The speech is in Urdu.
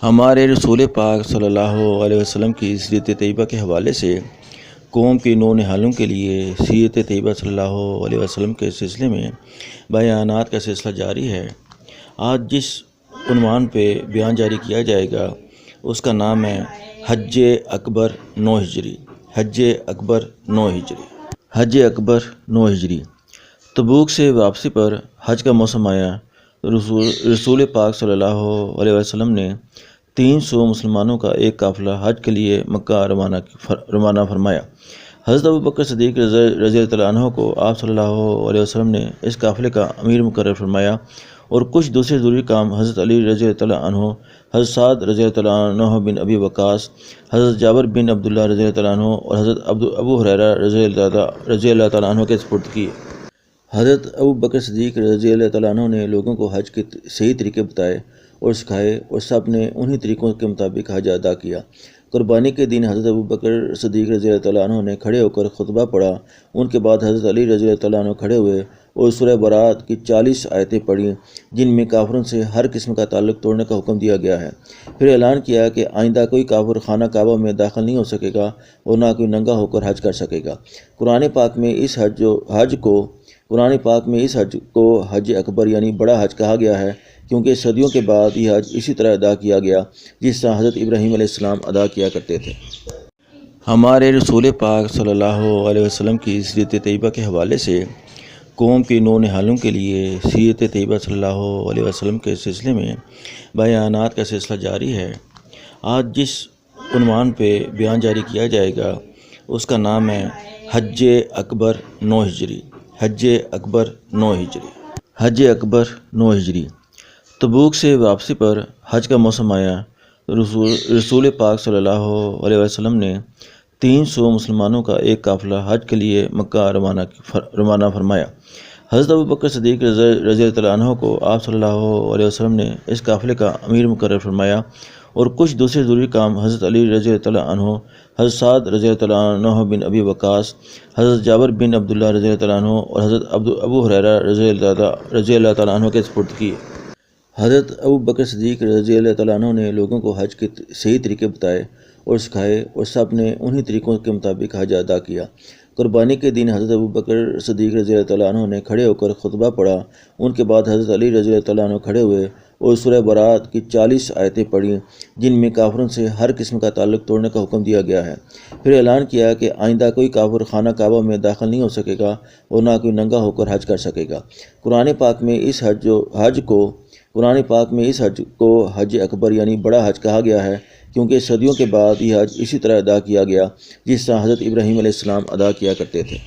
ہمارے رسول پاک صلی اللہ علیہ وسلم کی سیرت طیبہ کے حوالے سے قوم کی نونہالوں کے لیے سیرت طیبہ صلی اللہ علیہ وسلم کے سلسلے میں بیانات کا سلسلہ جاری ہے۔ آج جس عنوان پہ بیان جاری کیا جائے گا اس کا نام ہے حج اکبر 9 ہجری۔ حج اکبر 9 ہجری۔ حج اکبر 9 ہجری۔ تبوک سے واپسی پر حج کا موسم آیا۔ رسول پاک صلی اللہ علیہ وسلم نے 300 مسلمانوں کا ایک قافلہ حج کے لیے مکہ روانہ فرمایا۔ حضرت ابوبکر صدیق رضی اللہ تعالیٰ عنہ کو آپ صلی اللہ علیہ وسلم نے اس قافلے کا امیر مقرر فرمایا، اور کچھ دوسرے ضروری کام حضرت علی رضی اللہ تعالیٰ عنہ، حضرت سعد رضی اللہ تعالیٰ عنہ بن ابی وقاص، حضرت جابر بن عبداللہ رضی اللہ تعالیٰ عنہ اور حضرت ابو ہریرہ رضی اللہ تعالیٰ عنہ کے سپرد کیے۔ حضرت ابوبکر صدیق رضی اللہ تعالیٰ عنہ نے لوگوں کو حج کے صحیح طریقے بتائے اور سکھائے، اور سب نے انہی طریقوں کے مطابق حج ادا کیا۔ قربانی کے دن حضرت ابوبکر صدیق رضی اللہ تعالیٰ عنہ نے کھڑے ہو کر خطبہ پڑھا۔ ان کے بعد حضرت علی رضی اللہ تعالیٰ عنہ کھڑے ہوئے اور سورہ برات کی 40 آیتیں پڑھیں، جن میں کافروں سے ہر قسم کا تعلق توڑنے کا حکم دیا گیا ہے۔ پھر اعلان کیا کہ آئندہ کوئی کافر خانہ کعبہ میں داخل نہیں ہو سکے گا اور نہ کوئی ننگا ہو کر حج کر سکے گا۔ قرآن پاک میں اس حج کو حج اکبر یعنی بڑا حج کہا گیا ہے، کیونکہ صدیوں کے بعد یہ حج اسی طرح ادا کیا گیا جس طرح حضرت ابراہیم علیہ السلام ادا کیا کرتے تھے۔ ہمارے رسول پاک صلی اللہ علیہ وسلم کی سیرت طیبہ کے حوالے سے قوم کی نونہالوں کے لیے سیرت طیبہ صلی اللہ علیہ وسلم کے سلسلے میں بیانات کا سلسلہ جاری ہے۔ آج جس عنوان پہ بیان جاری کیا جائے گا اس کا نام ہے حج اکبر 9 ہجری۔ حج اکبر 9 ہجری۔ حج اکبر 9 ہجری۔ تبوک سے واپسی پر حج کا موسم آیا۔ رسول پاک صلی اللہ علیہ وسلم نے 300 مسلمانوں کا ایک قافلہ حج کے لیے مکہ روانہ فرمایا۔ حضرت ابوبکر صدیق رضی اللہ تعالیٰ عنہ کو آپ صلی اللہ علیہ وسلم نے اس قافلے کا امیر مقرر فرمایا، اور کچھ دوسرے ضروری کام حضرت علی رضی اللہ تعالیٰ عنہ، حضرت سعد رضی اللہ تعالیٰ عنہ بن ابی وقاص، حضرت جابر بن عبداللہ رضی اللہ تعالیٰ عنہ اور حضرت ابو ہریرہ رضی اللہ تعالیٰ عنہ کے سپرد کیے۔ حضرت ابوبکر صدیق رضی اللہ تعالیٰ عنہ نے لوگوں کو حج کے صحیح طریقے بتائے اور سکھائے، اور سب نے انہی طریقوں کے مطابق حج ادا کیا۔ قربانی کے دن حضرت ابوبکر صدیق رضی اللہ تعالیٰ عنہ نے کھڑے ہو کر خطبہ پڑھا۔ ان کے بعد حضرت علی رضی اللہ تعالیٰ عنہ کھڑے ہوئے اور سورہ برات کی 40 آیتیں پڑھیں، جن میں کافروں سے ہر قسم کا تعلق توڑنے کا حکم دیا گیا ہے۔ پھر اعلان کیا کہ آئندہ کوئی کافر خانہ کعبہ میں داخل نہیں ہو سکے گا اور نہ کوئی ننگا ہو کر حج کر سکے گا۔ قرآن پاک میں اس حج کو حج اکبر یعنی بڑا حج کہا گیا ہے، کیونکہ صدیوں کے بعد یہ حج اسی طرح ادا کیا گیا جس طرح حضرت ابراہیم علیہ السلام ادا کیا کرتے تھے۔